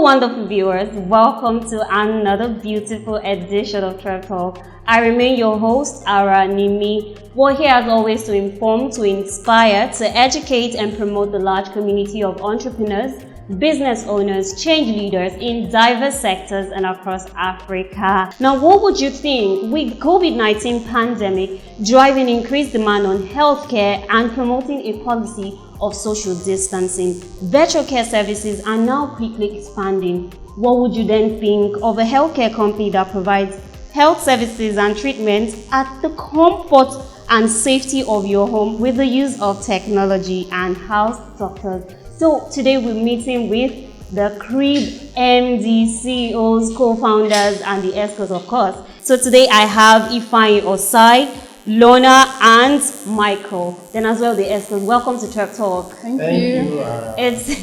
wonderful viewers, welcome to another beautiful edition of TrepTalk. I remain your host, Ara Nimi. We're here as always to inform, to inspire, to educate and promote the large community of entrepreneurs, business owners, change leaders in diverse sectors and across Africa. Now, what would you think with COVID-19 pandemic driving increased demand on healthcare and promoting a policy of social distancing? Virtual care services are now quickly expanding. What would you then think of a healthcare company that provides health services and treatments at the comfort and safety of your home with the use of technology and house doctors? So today we're meeting with the CribMD CEOs, co-founders, and the experts, of course. So today I have Ifeanyi Osai, Lorna, and Michael. Then as well the experts. Welcome to TrepTalk. Thank you. It's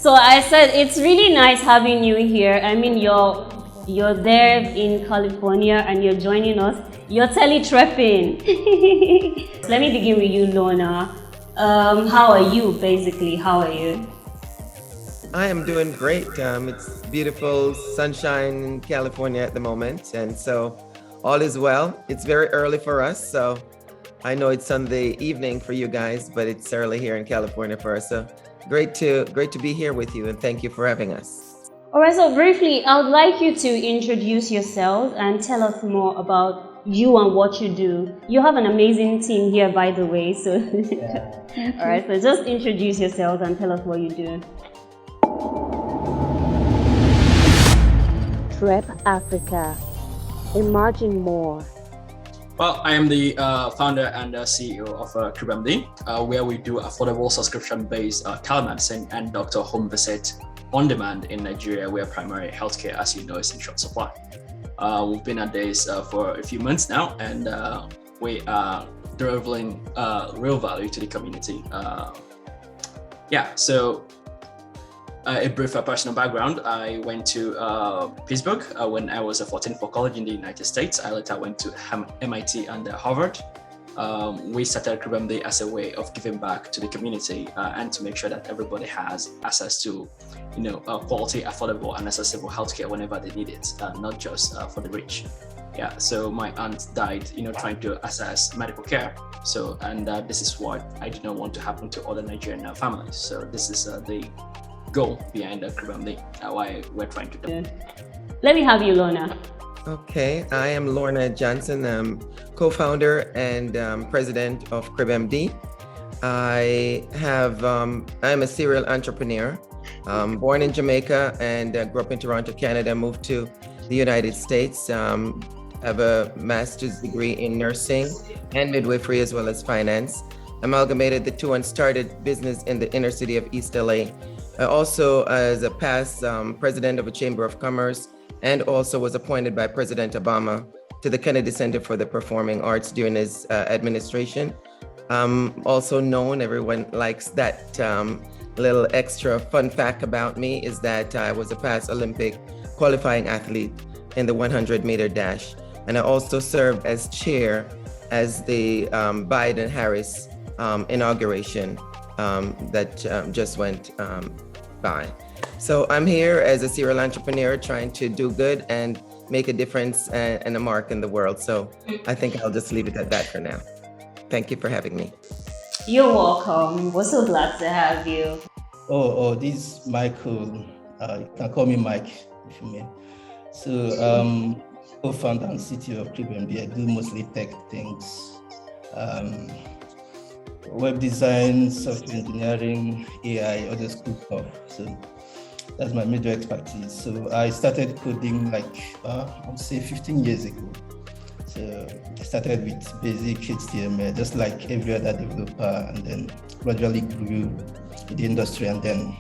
so I said it's really nice having you here. I mean you're there in California and you're joining us. You're tele-trepping. Let me begin with you, Lorna. How are you, basically? How are you? I am doing great. It's beautiful sunshine in California at the moment, and so all is well. It's very early for us, so I know it's Sunday evening for you guys, but it's early here in California for us. So great to be here with you, and thank you for having us. All right, so briefly, I would like you to introduce yourselves and tell us more about you and what you do. You have an amazing team here, by the way, so all right, so just introduce yourselves and tell us what you do. TrepAfrica, imagine more. Well, I am the founder and CEO of CribMD, where we do affordable subscription-based telemedicine and doctor home visit on demand in Nigeria, where primary healthcare, as you know, is in short supply. We've been at this for a few months now, and we are delivering real value to the community. So a brief personal background. I went to Pittsburgh when I was 14 for college in the United States. I later went to MIT and Harvard. We started CribMD as a way of giving back to the community and to make sure that everybody has access to quality, affordable and accessible healthcare whenever they need it, not just for the rich. So my aunt died, trying to access medical care. So, and this is what I do not want to happen to other Nigerian families. So this is the goal behind CribMD, why we're trying to do. Let me have you, Lorna. Okay, I am Lorna Johnson. I'm co-founder and president of CribMD. I'm a serial entrepreneur. Born in Jamaica and grew up in Toronto, Canada, moved to the United States. Have a master's degree in nursing and midwifery as well as finance. Amalgamated the two and started business in the inner city of East LA. I also, as a past president of a Chamber of Commerce, and also was appointed by President Obama to the Kennedy Center for the Performing Arts during his administration. Also known, everyone likes that little extra fun fact about me is that I was a past Olympic qualifying athlete in the 100-meter dash. And I also served as chair as the Biden-Harris inauguration that just went by. So I'm here as a serial entrepreneur trying to do good and make a difference and a mark in the world. So I think I'll just leave it at that for now. Thank you for having me. You're welcome. We're so glad to have you. This is Michael. You can call me Mike if you mean. So co-founder and CTO of CribMD. I do mostly tech things. Web design, software engineering, AI, all this cool stuff. So that's my major expertise. So I started coding I would say 15 years ago. So I started with basic HTML, just like every other developer, and then gradually grew in the industry, and then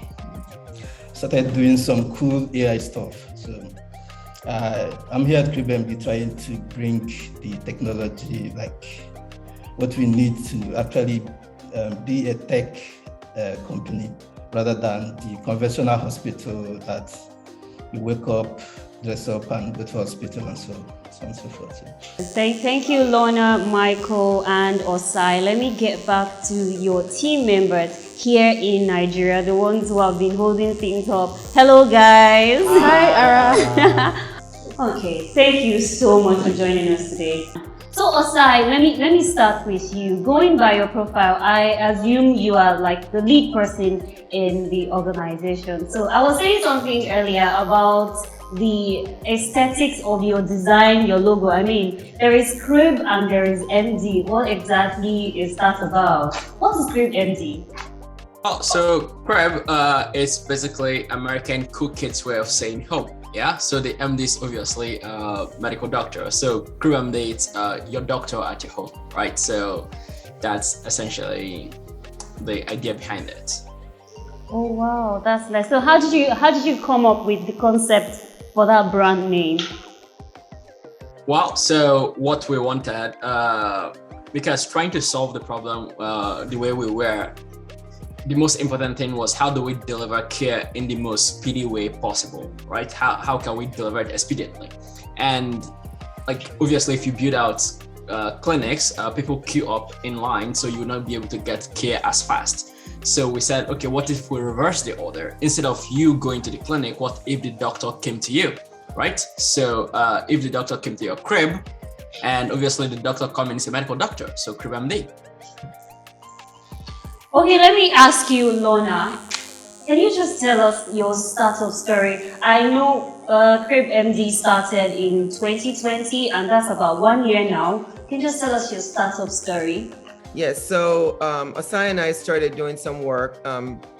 started doing some cool AI stuff. So I'm here at CribMD trying to bring the technology, like what we need to actually be a tech company rather than the conventional hospital that you wake up, dress up and go to hospital and so on and so forth. Yeah. Thank you, Lorna, Michael, and Osai. Let me get back to your team members here in Nigeria, the ones who have been holding things up. Hello, guys. Hi, Ara. Okay, thank you so much for joining us today. So Osai, let me start with you. Going by your profile, I assume you are like the lead person in the organization. So I was saying something earlier about the aesthetics of your design, your logo. I mean, there is Crib and there is MD. What exactly is that about? What is CribMD? Oh, so Crib is basically American cool kids way of saying home. Yeah, so the MD is obviously a medical doctor. So CribMD, it's your doctor at your home, right? So that's essentially the idea behind it. Oh wow, that's nice. So how did you come up with the concept for that brand name? Well, so what we wanted, because trying to solve the problem the way we were, the most important thing was how do we deliver care in the most speedy way possible, right? How can we deliver it expediently? And like obviously if you build out clinics, people queue up in line, so you will not be able to get care as fast. So we said, okay, what if we reverse the order? Instead of you going to the clinic, what if the doctor came to you, right? So if the doctor came to your crib, and obviously the doctor comes is a medical doctor, so CribMD. Okay, let me ask you, Lorna. Can you just tell us your startup story? I know CribMD started in 2020, and that's about 1 year now. Can you just tell us your startup story? Yes, so Osai and I started doing some work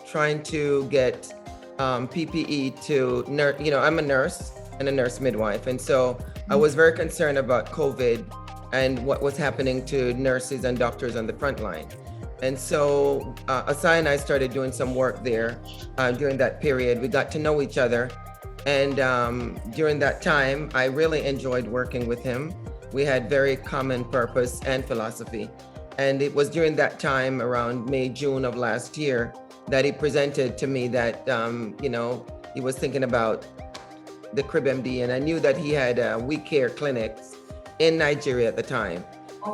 trying to get PPE to nurse. You know, I'm a nurse and a nurse midwife, and so I was very concerned about COVID and what was happening to nurses and doctors on the front line. And so Osai and I started doing some work there during that period. We got to know each other. And during that time, I really enjoyed working with him. We had very common purpose and philosophy. And it was during that time, around May, June of last year, that he presented to me that, you know, he was thinking about the CribMD. And I knew that he had We Care clinics in Nigeria at the time.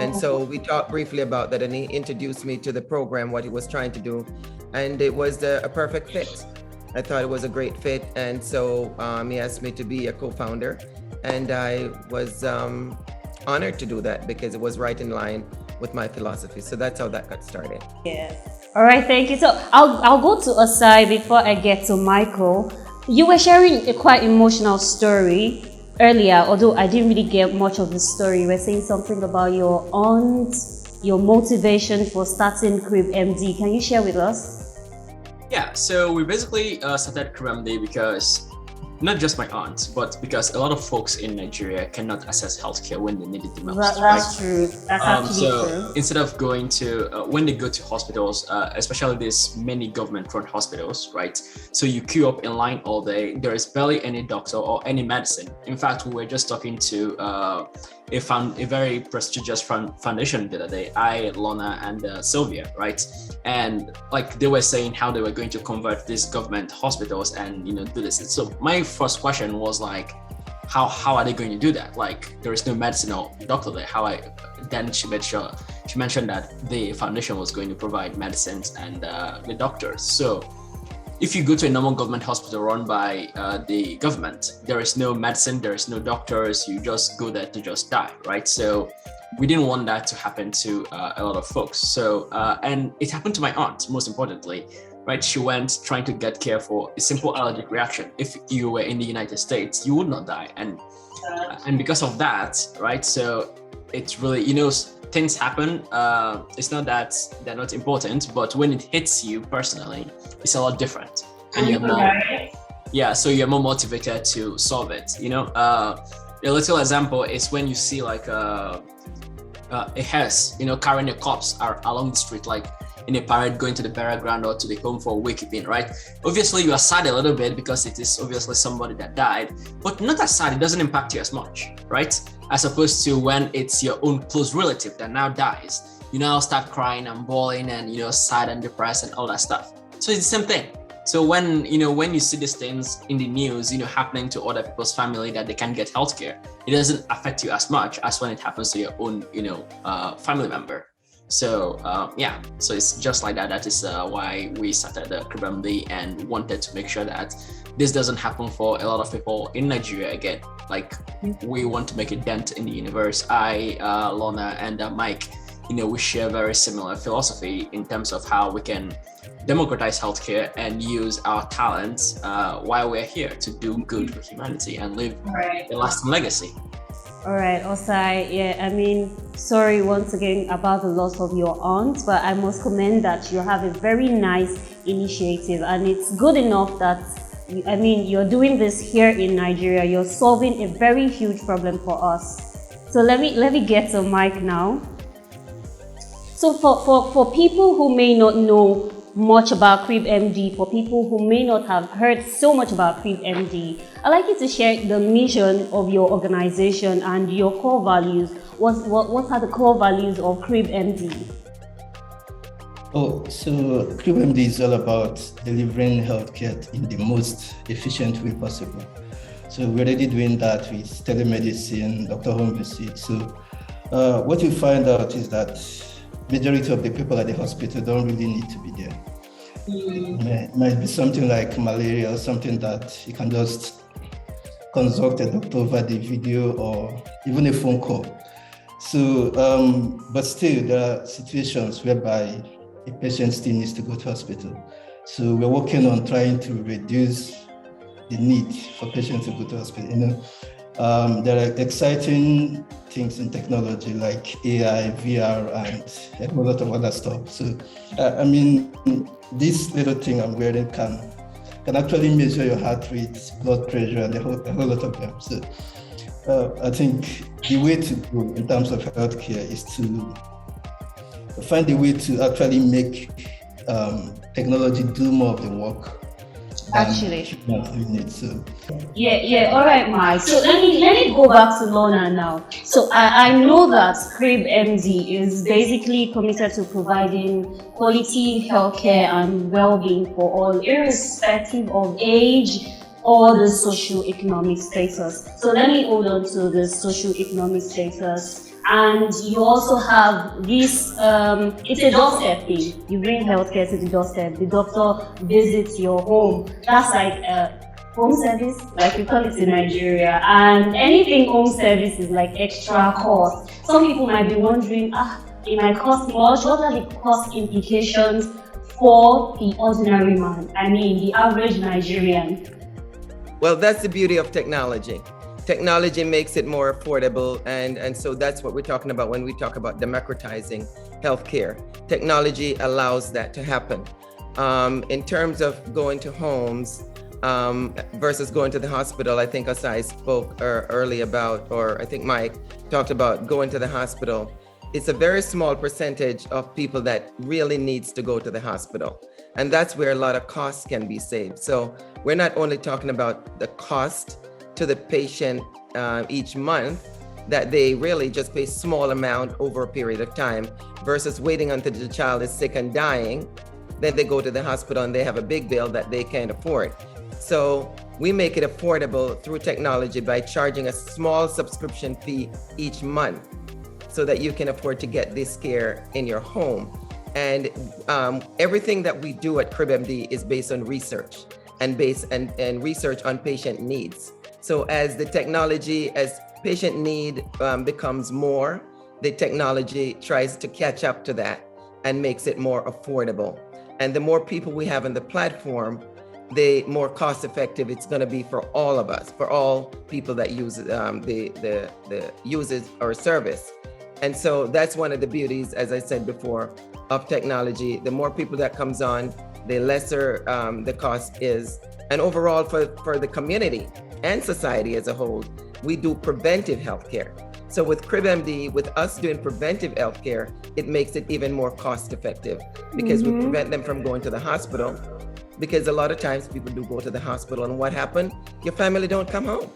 And so we talked briefly about that, and he introduced me to the program, what he was trying to do, and it was a perfect fit. I thought it was a great fit, and so he asked me to be a co-founder, and I was honored to do that because it was right in line with my philosophy. So that's how that got started. Yes. All right, thank you. So I'll go to Osai before I get to Michael. You were sharing a quite emotional story earlier, although I didn't really get much of the story. You were saying something about your aunt, your motivation for starting CribMD. Can you share with us? Yeah, so we basically started CribMD because not just my aunt, but because a lot of folks in Nigeria cannot access healthcare when they need it the most. That's right? true. That's actually true. Instead of going to, when they go to hospitals, especially these many government-run hospitals, right? So you queue up in line all day. There is barely any doctor or any medicine. In fact, we were just talking to a very prestigious foundation the other day, I, Lorna, and Sylvia, right? And like they were saying how they were going to convert these government hospitals and do this. So my first question was like, how are they going to do that? Like there is no medicine or doctor there. Then she mentioned that the foundation was going to provide medicines and the doctors. So if you go to a normal government hospital run by the government, there is no medicine, there is no doctors, you just go there to just die, right? So we didn't want that to happen to a lot of folks. So, and it happened to my aunt, most importantly, right? She went trying to get care for a simple allergic reaction. If you were in the United States, you would not die. And because of that, right? So it's really, things happen. It's not that they're not important, but when it hits you personally, it's a lot different. And you're more, so you're more motivated to solve it. A little example is when you see like a hearse, carrying a corpse along the street, like in a parade going to the burial ground or to the home for wakekeeping, right? Obviously, you are sad a little bit because it is obviously somebody that died, but not as sad. It doesn't impact you as much, right? As opposed to when it's your own close relative that now dies, you now start crying and bawling and sad and depressed and all that stuff. So it's the same thing. So when you see these things in the news, happening to other people's family that they can't get healthcare, it doesn't affect you as much as when it happens to your own, family member. So so it's just like that. That is why we started the CribMD and wanted to make sure that this doesn't happen for a lot of people in Nigeria again. Like, we want to make a dent in the universe. I, Lorna, and Mike, we share very similar philosophy in terms of how we can democratize healthcare and use our talents while we're here to do good for humanity and leave a lasting legacy. All right, Osai, sorry once again about the loss of your aunt, but I must commend that you have a very nice initiative, and it's good enough that, you're doing this here in Nigeria. You're solving a very huge problem for us. So let me get to Mike now. So for people who may not know much about CribMD, for people who may not have heard so much about CribMD, I'd like you to share the mission of your organization and your core values. What are the core values of CribMD? So CribMD is all about delivering healthcare in the most efficient way possible. So we're already doing that with telemedicine, doctor home visit. So what you find out is that majority of the people at the hospital don't really need to be there. It might be something like malaria or something that you can just consult a doctor over the video or even a phone call. So, but still there are situations whereby a patient still needs to go to hospital. So we're working on trying to reduce the need for patients to go to hospital. There are exciting things in technology like AI, VR, and a whole lot of other stuff. So, this little thing I'm wearing can actually measure your heart rate, blood pressure, and a whole lot of them. So, I think the way to go in terms of healthcare is to find a way to actually make technology do more of the work. Actually. So. Yeah. All right, Mike. So let me go back to Lorna now. So I know that CribMD is basically committed to providing quality healthcare and well-being for all, irrespective of age or the socio-economic status. So let me hold on to the socio-economic status. And you also have this, it's a doorstep thing. You bring healthcare to the doorstep. The doctor visits your home. That's like home service, like we call it in Nigeria. And anything home service is like extra cost. Some people might be wondering, it might cost much. What are the cost implications for the ordinary man? The average Nigerian. Well, that's the beauty of technology. Technology makes it more affordable, and so that's what we're talking about when we talk about democratizing healthcare. Technology allows that to happen. In terms of going to homes versus going to the hospital, I think Asai spoke early about, or I think Mike talked about going to the hospital. It's a very small percentage of people that really needs to go to the hospital. And that's where a lot of costs can be saved. So we're not only talking about the cost to the patient each month, that they really just pay small amount over a period of time versus waiting until the child is sick and dying. Then they go to the hospital and they have a big bill that they can't afford. So we make it affordable through technology by charging a small subscription fee each month so that you can afford to get this care in your home. And everything that we do at CribMD is based on research and research on patient needs. So as the technology, as patient need becomes more, the technology tries to catch up to that and makes it more affordable. And the more people we have on the platform, the more cost effective it's going to be for all of us, for all people that use the uses our service. And so that's one of the beauties, as I said before, of technology. The more people that comes on, the lesser the cost is. And overall for the community and society as a whole, we do preventive healthcare. So with CribMD, with us doing preventive healthcare, it makes it even more cost effective because we prevent them from going to the hospital. Because a lot of times people do go to the hospital and what happened? Your family don't come home.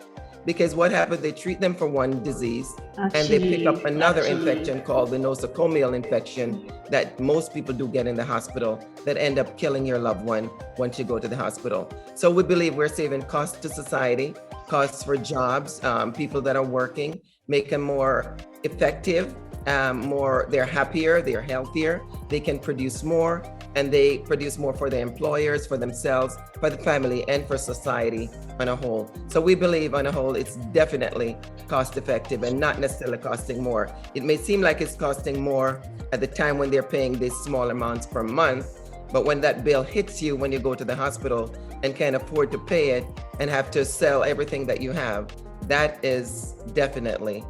because what happens, they treat them for one disease and they pick up another infection called the nosocomial infection that most people do get in the hospital that end up killing your loved one once you go to the hospital. So we believe we're saving costs to society, costs for jobs, people that are working, make them more effective, they're happier, they're healthier, they can produce more, and they produce more for their employers, for themselves, for the family, and for society on a whole. So we believe on a whole, it's definitely cost effective and not necessarily costing more. It may seem like it's costing more at the time when they're paying these small amounts per month, but when that bill hits you when you go to the hospital and can't afford to pay it and have to sell everything that you have, that is definitely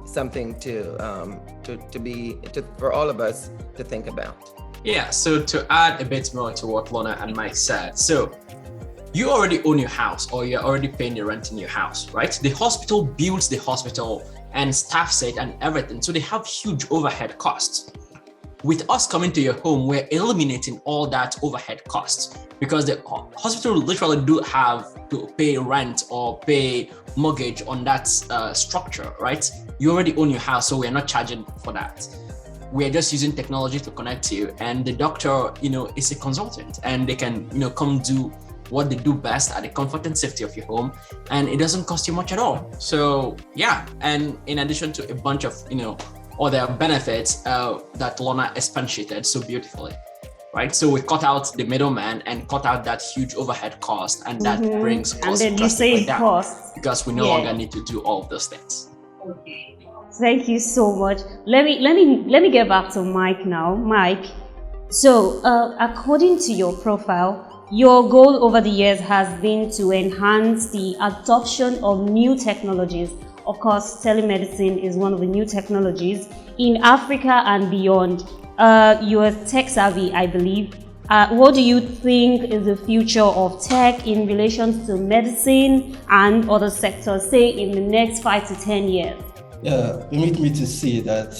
something for all of us to think about. Yeah, so to add a bit more to what Lorna and Mike said, so you already own your house or you're already paying the rent in your house, right? The hospital builds the hospital and staffs it and everything, so they have huge overhead costs. With us coming to your home, we're eliminating all that overhead costs because the hospital literally do have to pay rent or pay mortgage on that structure, right? You already own your house, so we're not charging for that. We're just using technology to connect you, and the doctor, is a consultant, and they can, come do what they do best at the comfort and safety of your home, and it doesn't cost you much at all. So yeah, and in addition to a bunch of, other benefits that Lorna expatiated so beautifully, right? So we cut out the middleman and cut out that huge overhead cost, and that brings costs drastically down because we no longer need to do all of those things. Thank you so much. Let me get back to Mike now. Mike, so according to your profile, your goal over the years has been to enhance the adoption of new technologies. Of course, telemedicine is one of the new technologies in Africa and beyond. You are tech savvy, I believe. What do you think is the future of tech in relation to medicine and other sectors, say in the next 5 to 10 years? Yeah, permit me to say that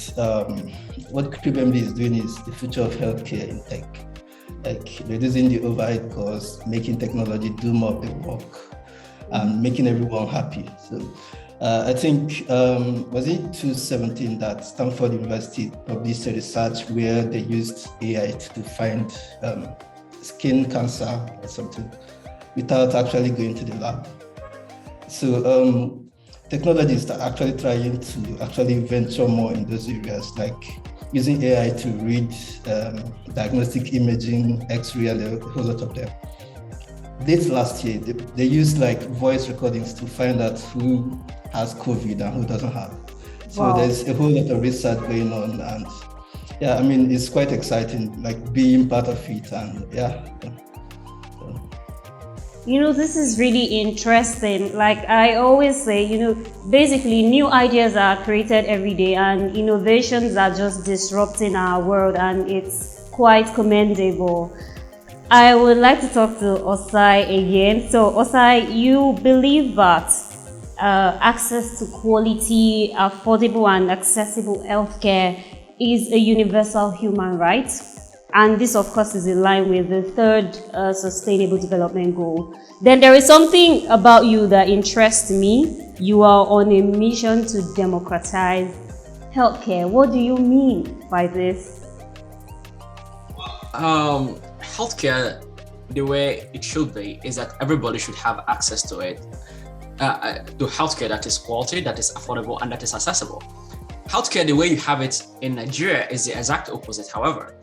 what CribMD is doing is the future of healthcare in tech, like reducing the overhead costs, making technology do more of the work, and making everyone happy. So I think, was it 2017 that Stanford University published a research where they used AI to find skin cancer or something without actually going to the lab. So technologists are actually trying to actually venture more in those areas, like using AI to read diagnostic imaging, X-ray, and a whole lot of them. Late last year, they used like voice recordings to find out who has COVID and who doesn't have. So there's a whole lot of research going on, and yeah, I mean, it's quite exciting, like being part of it, and yeah. This is really interesting. Like I always say, basically new ideas are created every day and innovations are just disrupting our world, and it's quite commendable. I would like to talk to Osai again. So Osai, you believe that access to quality, affordable and accessible healthcare is a universal human right. And this, of course, is in line with the third Sustainable Development Goal. Then there is something about you that interests me. You are on a mission to democratize healthcare. What do you mean by this? Healthcare, the way it should be, is that everybody should have access to it, to healthcare that is quality, that is affordable, and that is accessible. Healthcare, the way you have it in Nigeria, is the exact opposite, however.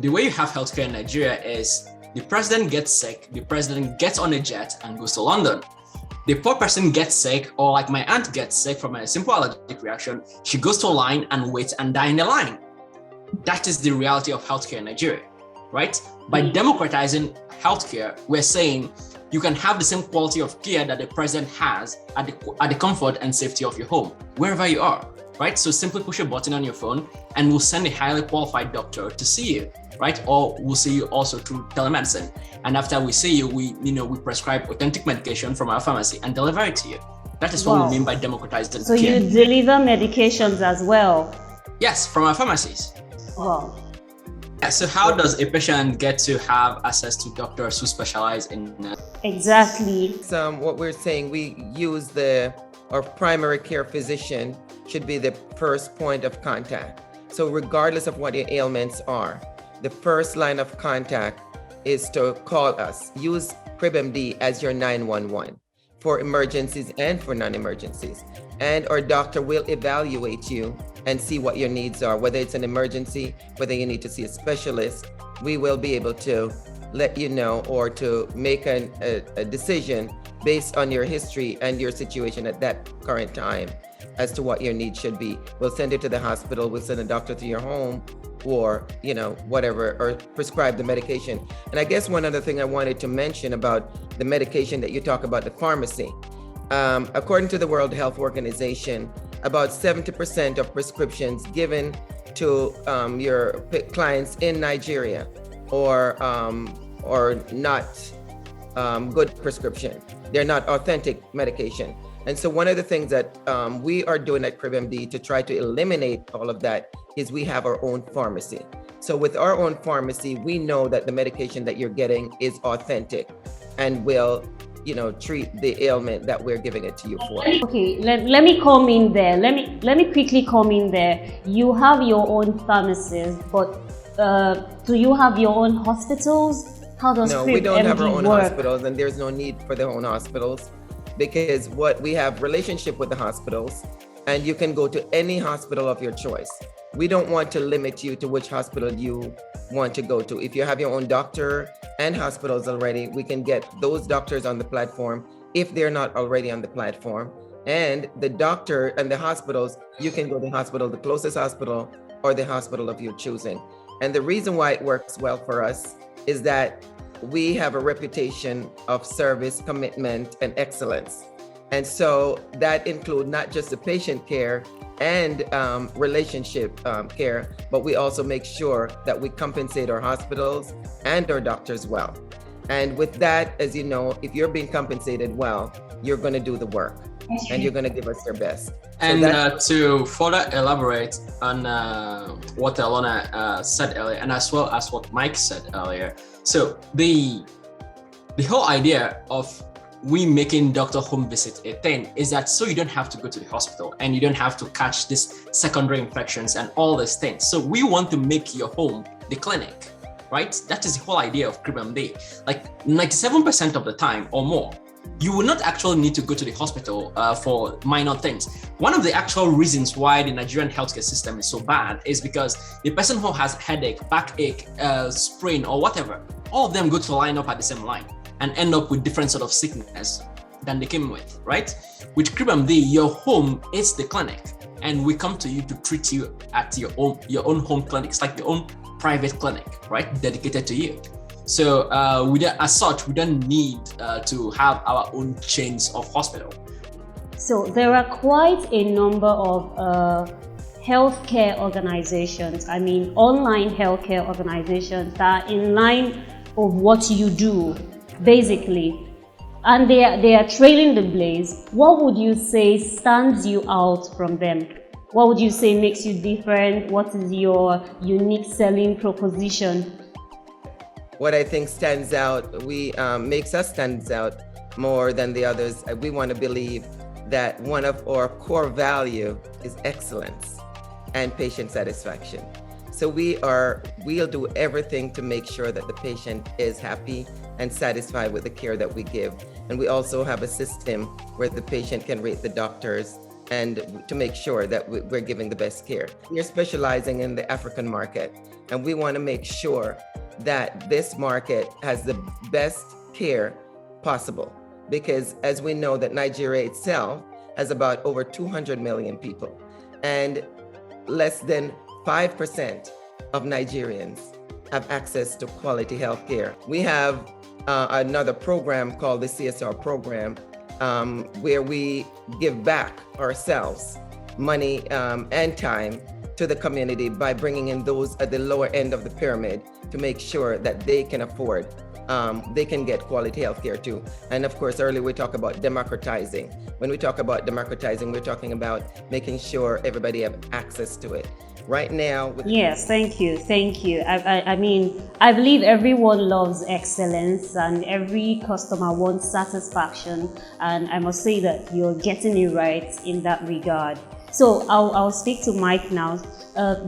The way you have healthcare in Nigeria is the president gets sick, the president gets on a jet and goes to London. The poor person gets sick, or like my aunt gets sick from a simple allergic reaction, she goes to a line and waits and die in the line. That is the reality of healthcare in Nigeria, right? By democratizing healthcare, we're saying you can have the same quality of care that the president has at the comfort and safety of your home, wherever you are, right? So simply push a button on your phone and we'll send a highly qualified doctor to see you, right? Or we'll see you also through telemedicine. And after we see you, we prescribe authentic medication from our pharmacy and deliver it to you. That is what we mean by democratizing care. So you deliver medications as well? Yes, from our pharmacies. Wow. So how does a patient get to have access to doctors who specialize in Exactly. What we're saying, we use our primary care physician should be the first point of contact. So regardless of what your ailments are, the first line of contact is to call us. Use CribMD as your 911 for emergencies and for non-emergencies. And our doctor will evaluate you and see what your needs are, whether it's an emergency, whether you need to see a specialist. We will be able to let you know or to make a decision based on your history and your situation at that current time as to what your needs should be. We'll send you to the hospital, we'll send a doctor to your home, or whatever, or prescribe the medication. And I guess one other thing I wanted to mention about the medication that you talk about, the pharmacy. According to the World Health Organization, about 70% of prescriptions given to your clients in Nigeria or not good prescription. They're not authentic medication. And so one of the things that we are doing at CribMD to try to eliminate all of that is we have our own pharmacy. So with our own pharmacy, we know that the medication that you're getting is authentic and will treat the ailment that we're giving it to you for. Okay, let me come in there. Let me quickly come in there. You have your own pharmacies, but do you have your own hospitals? How does No, we don't have our own work? hospitals, and there's no need for their own hospitals because we have relationship with the hospitals, and you can go to any hospital of your choice. We don't want to limit you to which hospital you want to go to. If you have your own doctor and hospitals already, we can get those doctors on the platform if they're not already on the platform. And the doctor and the hospitals, you can go to the hospital, the closest hospital, or the hospital of your choosing. And the reason why it works well for us is that we have a reputation of service, commitment, and excellence. And so that includes not just the patient care and relationship care, but we also make sure that we compensate our hospitals and our doctors well. And with that, as you know, if you're being compensated well, you're going to do the work and you're going to give us your best. And to further elaborate on what Alona said earlier, and as well as what Mike said earlier, so the whole idea of we making doctor home visit a thing is that so you don't have to go to the hospital and you don't have to catch these secondary infections and all these things. So we want to make your home the clinic, right? That is the whole idea of CribMD. Like 97% of the time or more, you will not actually need to go to the hospital for minor things. One of the actual reasons why the Nigerian healthcare system is so bad is because the person who has headache, backache, sprain, or whatever, all of them go to line up at the same line and end up with different sort of sickness than they came with, right? With CribMD, your home is the clinic, and we come to you to treat you at your own home clinic. It's like your own private clinic, right? Dedicated to you. So as such, we don't need to have our own chains of hospital. So there are quite a number of healthcare organizations, online healthcare organizations that are in line of what you do, basically, and they are trailing the blaze. What would you say stands you out from them? What would you say makes you different? What is your unique selling proposition? What I think stands out, makes us stand out more than the others. We want to believe that one of our core value is excellence and patient satisfaction. So we'll do everything to make sure that the patient is happy and satisfied with the care that we give. And we also have a system where the patient can rate the doctors and to make sure that we're giving the best care. We're specializing in the African market, and we want to make sure that this market has the best care possible. Because as we know that Nigeria itself has about over 200 million people, and less than 5% of Nigerians have access to quality health care. We have another program called the CSR program, where we give back ourselves money and time to the community by bringing in those at the lower end of the pyramid to make sure that they can afford, they can get quality healthcare too. And of course, earlier we talk about democratizing. When we talk about democratizing, we're talking about making sure everybody have access to it. right now with Yes, thank you, thank you. I mean, I believe everyone loves excellence and every customer wants satisfaction, and I must say that you're getting it right in that regard. So I'll speak to Mike now.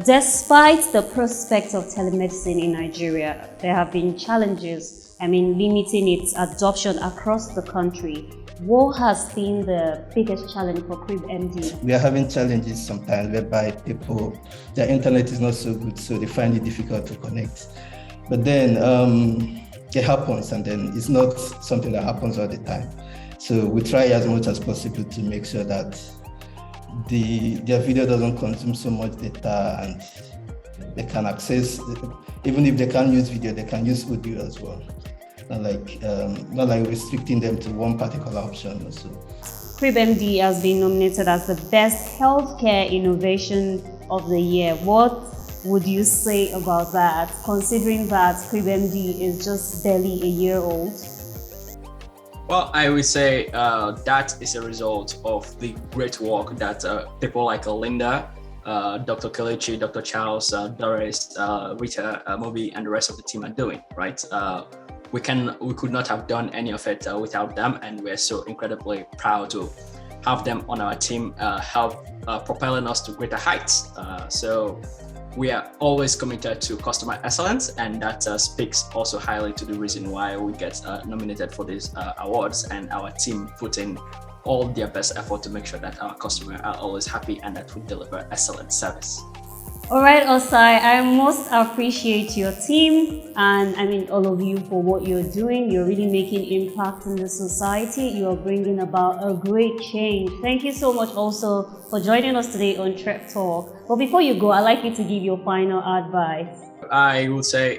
Despite the prospect of telemedicine in Nigeria, there have been challenges, limiting its adoption across the country. What has been the biggest challenge for CribMD? We are having challenges sometimes whereby their internet is not so good, so they find it difficult to connect. But then it happens, and then it's not something that happens all the time. So we try as much as possible to make sure that their video doesn't consume so much data, and they can access, even if they can't use video, they can use audio as well. Not like restricting them to one particular option or so. CribMD has been nominated as the best healthcare innovation of the year. What would you say about that, considering that CribMD is just barely a year old? Well, I would say that is a result of the great work that people like Linda, Dr. Kelechi, Dr. Charles, Doris, Rita, Moby, and the rest of the team are doing, right? We could not have done any of it without them, and we're so incredibly proud to have them on our team, help propelling us to greater heights. So we are always committed to customer excellence, and that speaks also highly to the reason why we get nominated for these awards, and our team put in all their best effort to make sure that our customers are always happy and that we deliver excellent service. All right, Osai, I most appreciate your team and all of you for what you're doing. You're really making impact in the society. You're bringing about a great change. Thank you so much also for joining us today on TrepTalk. But before you go, I'd like you to give your final advice. I would say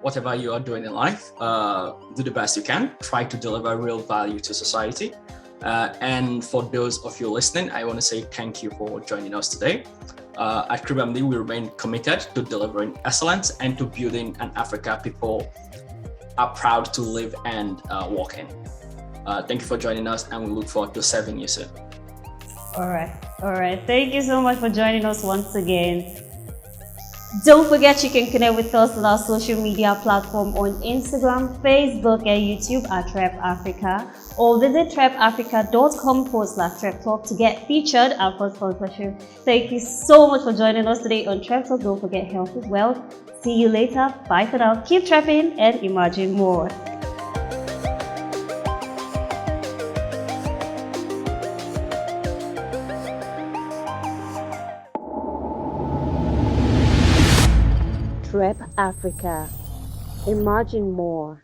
whatever you are doing in life, do the best you can. Try to deliver real value to society. And for those of you listening, I want to say thank you for joining us today. At CribMD, we remain committed to delivering excellence and to building an Africa people are proud to live and work in. Thank you for joining us, and we look forward to serving you soon. All right. Thank you so much for joining us once again. Don't forget you can connect with us on our social media platform on Instagram, Facebook, and YouTube at TrepAfrica, or visit TrepAfrica.com/TrepTalk to get featured and for sponsorship. Thank you so much for joining us today on TrepTalk. Don't forget health is wealth. See you later. Bye for now. Keep trapping and imagine more. TrepAfrica. Imagine more.